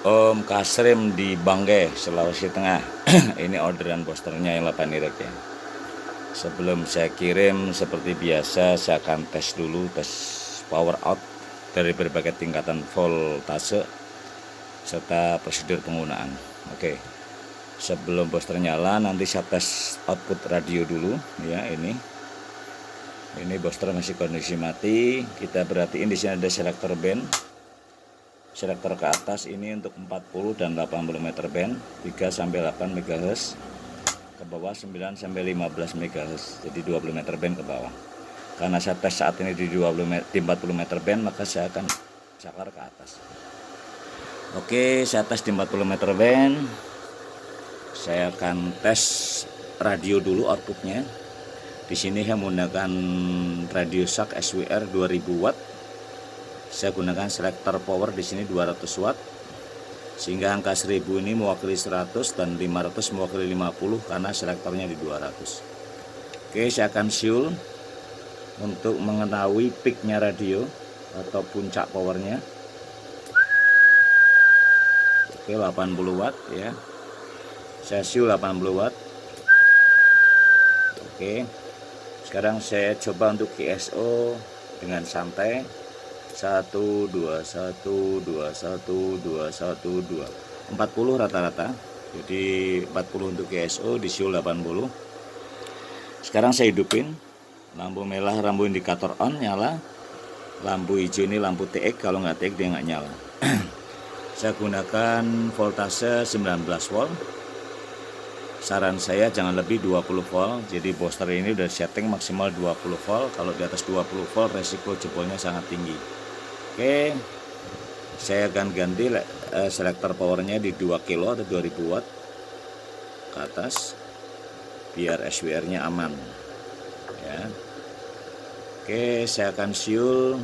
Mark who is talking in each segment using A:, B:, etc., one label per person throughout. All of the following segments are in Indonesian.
A: Om Kasrim di Bangge, Sulawesi Tengah. Ini orderan posternya yang 8 direct ya. Sebelum saya kirim, seperti biasa saya akan tes dulu, tes power out dari berbagai tingkatan voltase serta prosedur penggunaan. Oke, sebelum poster nyala nanti saya tes output radio dulu ya. Ini booster masih kondisi mati. Kita perhatiin di sini ada selektor band. Selektor ke atas ini untuk 40 dan 80 meter band, 3 sampai 8 MHz. Ke bawah 9 sampai 15 MHz. Jadi 20 meter band ke bawah. Karena saya tes saat ini di 40 meter band, maka saya akan saklar ke atas. Oke, saya tes di 40 meter band. Saya akan tes radio dulu outputnya. Di sini saya menggunakan Radio Shack SWR 2000 watt. Saya gunakan selektor power di sini 200 watt. Sehingga angka 1000 ini mewakili 100 dan 500 mewakili 50 karena selektornya di 200. Oke, saya akan siul untuk mengetahui peaknya radio atau puncak powernya. Oke, 80 watt ya. Saya siul 80 watt. Oke. Sekarang saya coba untuk KSO dengan santai. 1 2 1 2 1 2 1 2 40 rata-rata. Jadi 40 untuk KSO, di siul 80. Sekarang saya hidupin. Lampu merah lampu indikator on nyala. Lampu hijau ini lampu TX, kalau nggak TX dia nggak nyala. Saya gunakan voltase 19 volt. Saran saya jangan lebih 20 volt. Jadi booster ini udah setting maksimal 20 volt. Kalau di atas 20 volt resiko jebolnya sangat tinggi. Oke, saya akan ganti selektor powernya di 2 kilo atau 2000 watt ke atas biar SWR nya aman ya. Oke, saya akan siul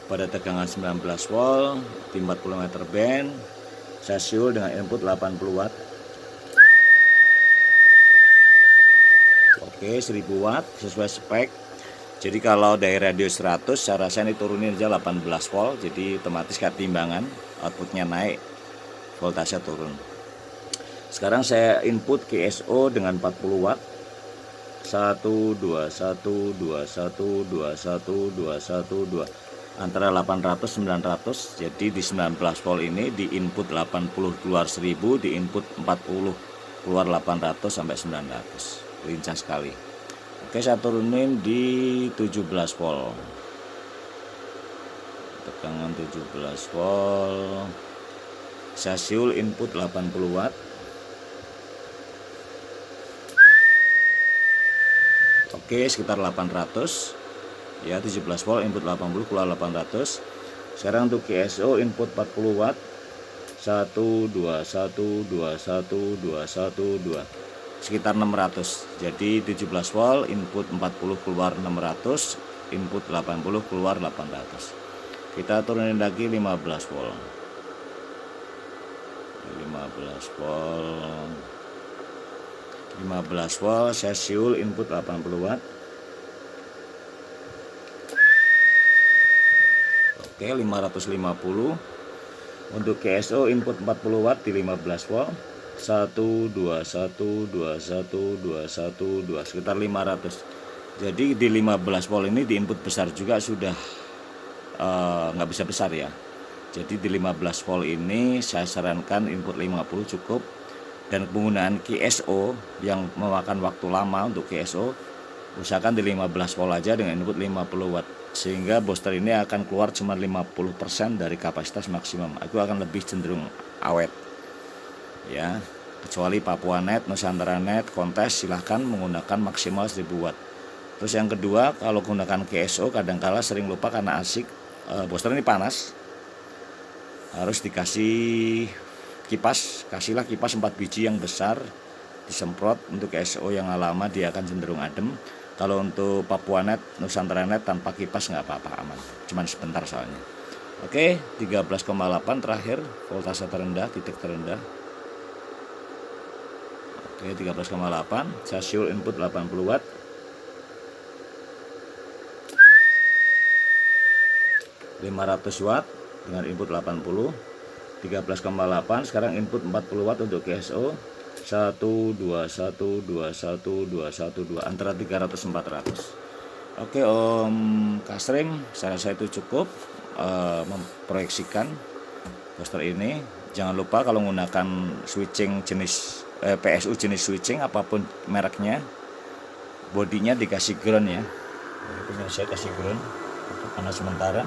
A: pada tegangan 19 volt di 40 meter band. Saya siul dengan input 80 watt. Oke, 1000 watt sesuai spek. Jadi kalau dari radio 100 saya rasa ini turunin aja 18 volt. Jadi otomatis ketimbangan outputnya naik, voltase turun. Sekarang saya input KSO dengan 40 watt. 1 2 1 2 1 2 1 2 1 2 antara 800 900. Jadi di 19 volt ini di input 80 keluar 1000, di input 40 keluar 800 sampai 900. Lincah sekali. Oke, saya turunin di 17 volt. Tegangan 17 volt. Saya siul input 80 watt. Oke, sekitar 800. Ya, 17 volt input 80 keluar 800. Sekarang untuk KSO input 40 watt. 1 2 1 2 1 2 1 2 sekitar 600. Jadi 17 volt input 40 keluar 600, input 80 keluar 800. Kita turunin lagi 15 volt. 15 volt. 15 volt saya siul input 80 watt. Oke, 550. Untuk KSO input 40 watt di 15 volt. 1 2 1 2 1 2 1 2 sekitar 500. Jadi di 15 volt ini di input besar juga sudah nggak bisa besar ya. Jadi di 15 volt ini saya sarankan input 50 cukup. Dan penggunaan KSO yang memakan waktu lama untuk KSO, usahakan di 15 volt aja dengan input 50 watt. Sehingga booster ini akan keluar cuma 50% dari kapasitas maksimum. Aku akan lebih cenderung awet ya. Kecuali Papua Net, Nusantara Net, Kontes silahkan menggunakan maksimal 1000 watt. Terus yang kedua, kalau menggunakan KSO kadangkala sering lupa karena asik booster ini panas, harus dikasih kipas. Kasihlah kipas 4 biji yang besar, disemprot. Untuk KSO yang lama dia akan cenderung adem. Kalau untuk Papua Net, Nusantara Net tanpa kipas nggak apa-apa, aman, cuman sebentar soalnya. Oke, 13,8 terakhir voltase terendah, titik terendah. Oke, 13,8. Saya siul input 80 watt. 500 watt dengan input 80. 13,8. Sekarang input 40 watt untuk GSO 1 2 1 2 1 2 1 2 antara 300-400. Oke Om Kasrim, saya rasa itu cukup memproyeksikan poster ini. Jangan lupa kalau menggunakan switching jenis PSU jenis switching apapun mereknya, bodinya dikasih ground ya. Ini punya saya kasih ground karena sementara.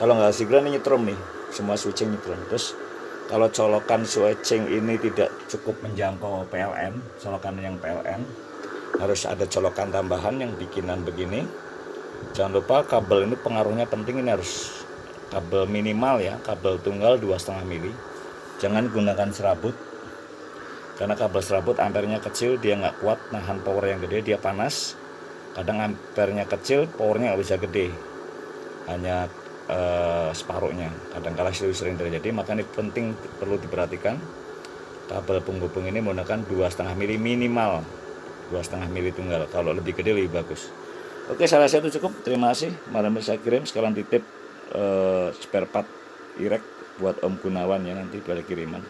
A: Kalau nggak kasih ground ini nyetrum nih, semua switching nyetrum. Terus kalau colokan switching ini tidak cukup menjangkau PLN, colokan yang PLN, harus ada colokan tambahan yang bikinan begini. Jangan lupa kabel ini pengaruhnya penting, ini harus kabel minimal ya, kabel tunggal 2,5 mili. Jangan gunakan serabut, karena kabel serabut ampernya kecil, dia nggak kuat nahan power yang gede, dia panas. Kadang ampernya kecil, powernya nggak bisa gede, hanya separuhnya. Kadang-kala itu sering terjadi, maka ini penting, perlu diperhatikan. Kabel penghubung ini menggunakan 2,5 mili minimal, 2,5 mili tunggal. Kalau lebih gede lebih bagus. Oke, saya rasa itu cukup. Terima kasih. Malam ini saya kirim sekalian titip spare part Irek buat Om Gunawan ya, nanti pada kiriman.